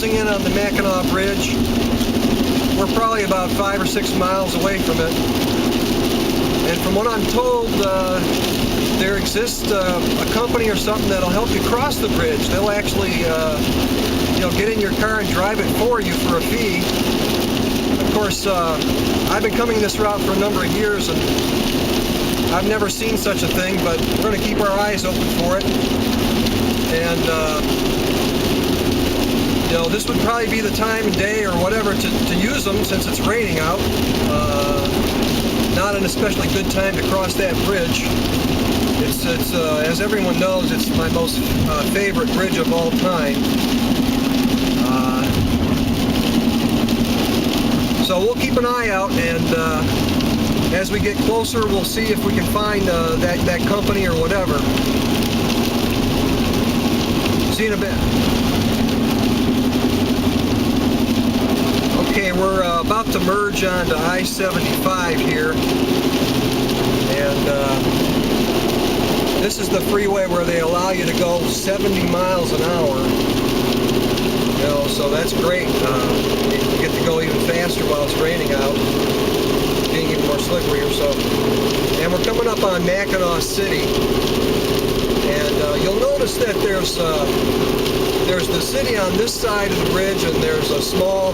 closing in on the Mackinac Bridge. We're probably about 5 or 6 miles away from it. And from what I'm told, there exists a company or something that'll help you cross the bridge. They'll actually, get in your car and drive it for you for a fee. Of course, I've been coming this route for a number of years, and I've never seen such a thing, but we're going to keep our eyes open for it. And, this would probably be the time of day or whatever to use them, since it's raining out. Not an especially good time to cross that bridge. It's as everyone knows, it's my most favorite bridge of all time. So we'll keep an eye out, and as we get closer, we'll see if we can find that company or whatever. See you in a bit. Okay, we're about to merge onto I-75 here, and this is the freeway where they allow you to go 70 miles an hour. So that's great. You get to go even faster while it's raining out, being even more slippery or so. And we're coming up on Mackinac City, and you'll notice that there's the city on this side of the bridge, and there's a small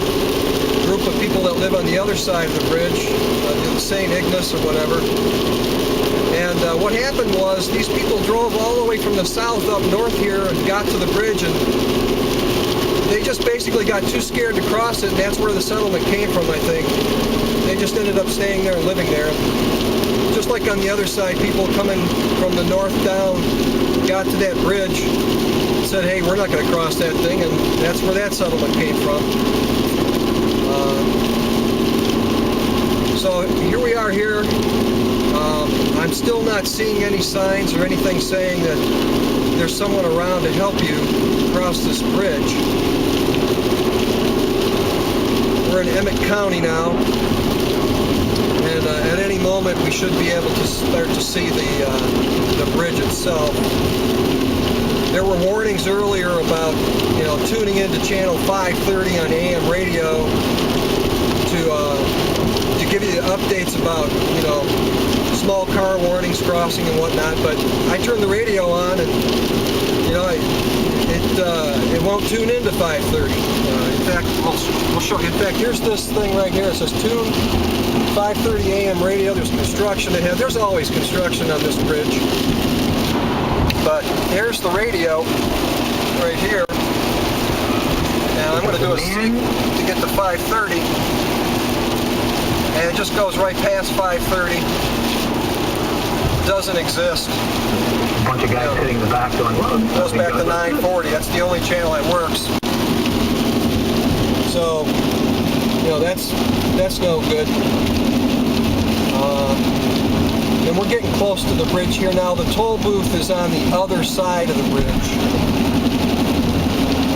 group of people that live on the other side of the bridge, St. Ignace or whatever. And what happened was these people drove all the way from the south up north here and got to the bridge, and they just basically got too scared to cross it, and that's where the settlement came from, I think. They just ended up staying there and living there. Just like on the other side, people coming from the north down got to that bridge and said, hey, we're not going to cross that thing, and that's where that settlement came from. So here we are here. I'm still not seeing any signs or anything saying that there's someone around to help you cross this bridge. We're in Emmett County now, and at any moment we should be able to start to see the bridge itself. There were warnings earlier about tuning into channel 530 on AM radio to give you the updates about small car warnings crossing and whatnot, but I turned the radio on, and it won't tune into 530. In fact, we'll show you. In fact, here's this thing right here. It says tune 530 AM radio. There's construction ahead. There's always construction on this bridge. But here's the radio right here. And I'm going to do a seek to get to 530. And it just goes right past 530. Doesn't exist. A bunch of guys hitting the back going, whoa. Goes back to 940. That's the only channel that works. So, that's no good. And we're getting close to the bridge here now. The toll booth is on the other side of the bridge.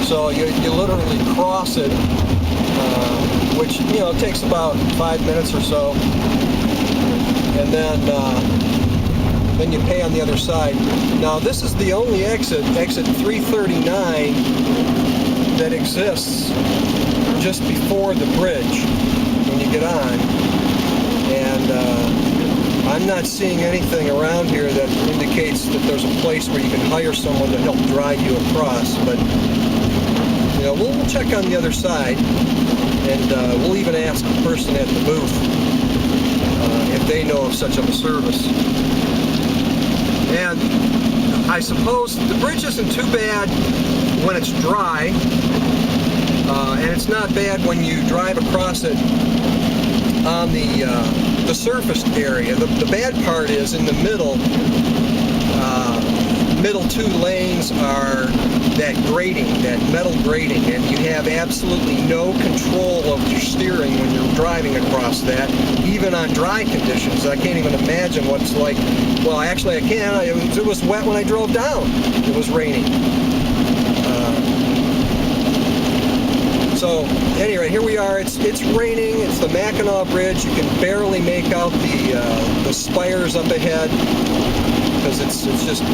So you literally cross it, which, takes about 5 minutes or so. And then you pay on the other side. Now this is the only exit 339, that exists just before the bridge when you get on. And I'm not seeing anything around here that indicates that there's a place where you can hire someone to help drive you across. But we'll check on the other side, and we'll even ask the person at the booth if they know of such a service. And I suppose the bridge isn't too bad when it's dry, and it's not bad when you drive across it on the surfaced area. The bad part is in the middle. Middle two lanes are that grating, that metal grating, and you have absolutely no control of your steering when you're driving across that, even on dry conditions. I can't even imagine what it's like. Well, actually I can. It was wet when I drove down. It was raining. So anyway, here we are. It's raining. It's the Mackinac Bridge. You can barely make out the spires up ahead, because it's just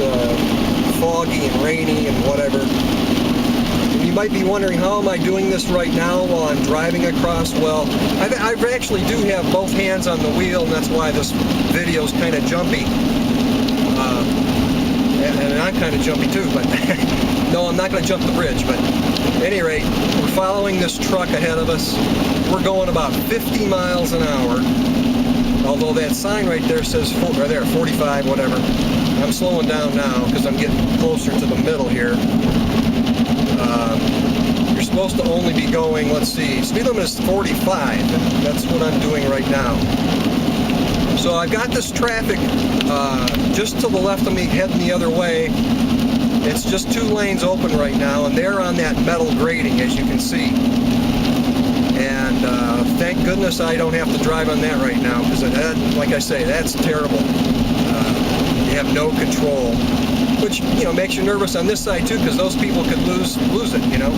foggy and rainy and whatever. And you might be wondering, how am I doing this right now while I'm driving across? Well, I actually do have both hands on the wheel, and that's why this video is kind of jumpy. And I'm kind of jumpy too, but no, I'm not going to jump the bridge. But at any rate, we're following this truck ahead of us. We're going about 50 miles an hour. Although that sign right there says 45, whatever. I'm slowing down now because I'm getting closer to the middle here. You're supposed to only be going, let's see, speed limit is 45, and that's what I'm doing right now. So I've got this traffic just to the left of me heading the other way. It's just 2 lanes open right now, and they're on that metal grating, as you can see. And thank goodness I don't have to drive on that right now, because like I say, that's terrible. You have no control, which, you know, makes you nervous on this side too, because those people could lose it, you know.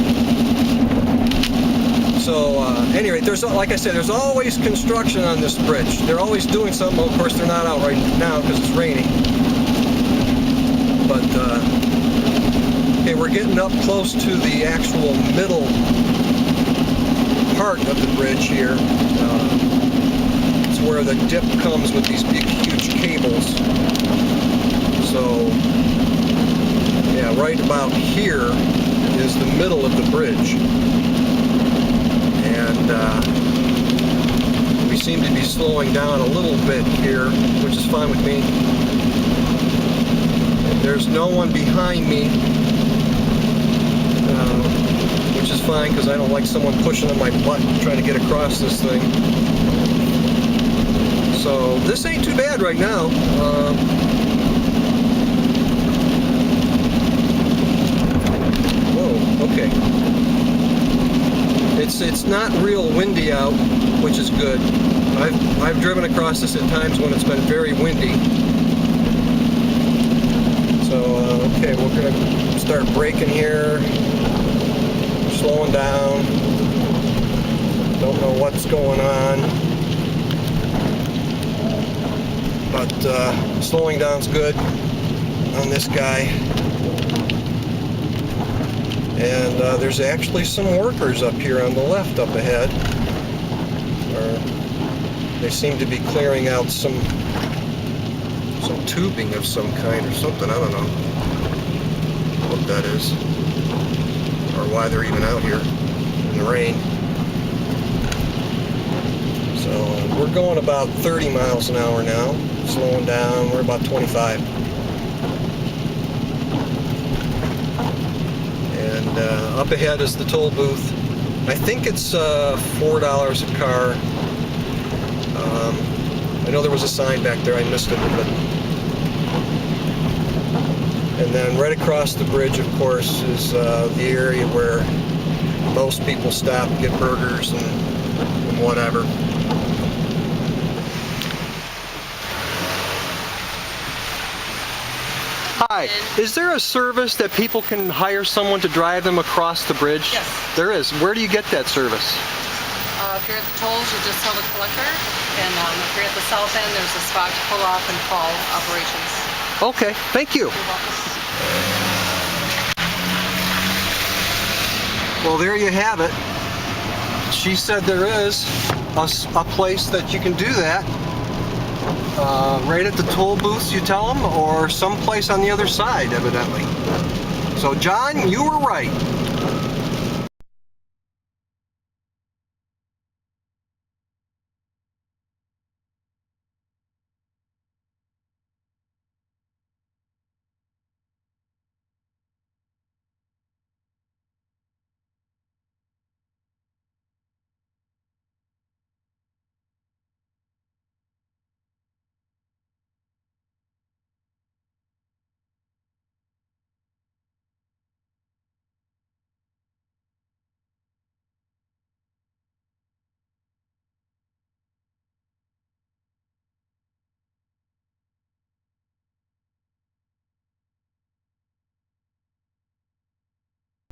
So anyway, like I said, there's always construction on this bridge. They're always doing something. Well, of course, they're not out right now because it's raining. But okay, we're getting up close to the actual middle part of the bridge here. It's where the dip comes with these big, huge cables. So yeah, right about here is the middle of the bridge. And we seem to be slowing down a little bit here, which is fine with me. There's no one behind me, which is fine because I don't like someone pushing on my butt trying to get across this thing. So this ain't too bad right now. Whoa, okay. It's not real windy out, which is good. I've driven across this at times when it's been very windy. So okay, we're gonna start braking here, slowing down. Don't know what's going on, but slowing down's good on this guy. And there's actually some workers up here on the left up ahead. They seem to be clearing out some tubing of some kind or something. I don't know what that is, or why they're even out here in the rain. So we're going about 30 miles an hour now, slowing down. We're about 25. And up ahead is the toll booth. I think it's $4 a car. I know there was a sign back there, I missed it. And then right across the bridge, of course, is the area where most people stop and get burgers and whatever. Hi, is there a service that people can hire someone to drive them across the bridge? Yes. There is. Where do you get that service? If you're at the tolls, you just tell the collector, and if you're at the south end, there's a spot to pull off and call operations. Okay, thank you. You're welcome. Well, there you have it. She said there is a place that you can do that. Right at the toll booths, you tell them, or someplace on the other side, evidently. So, John, you were right.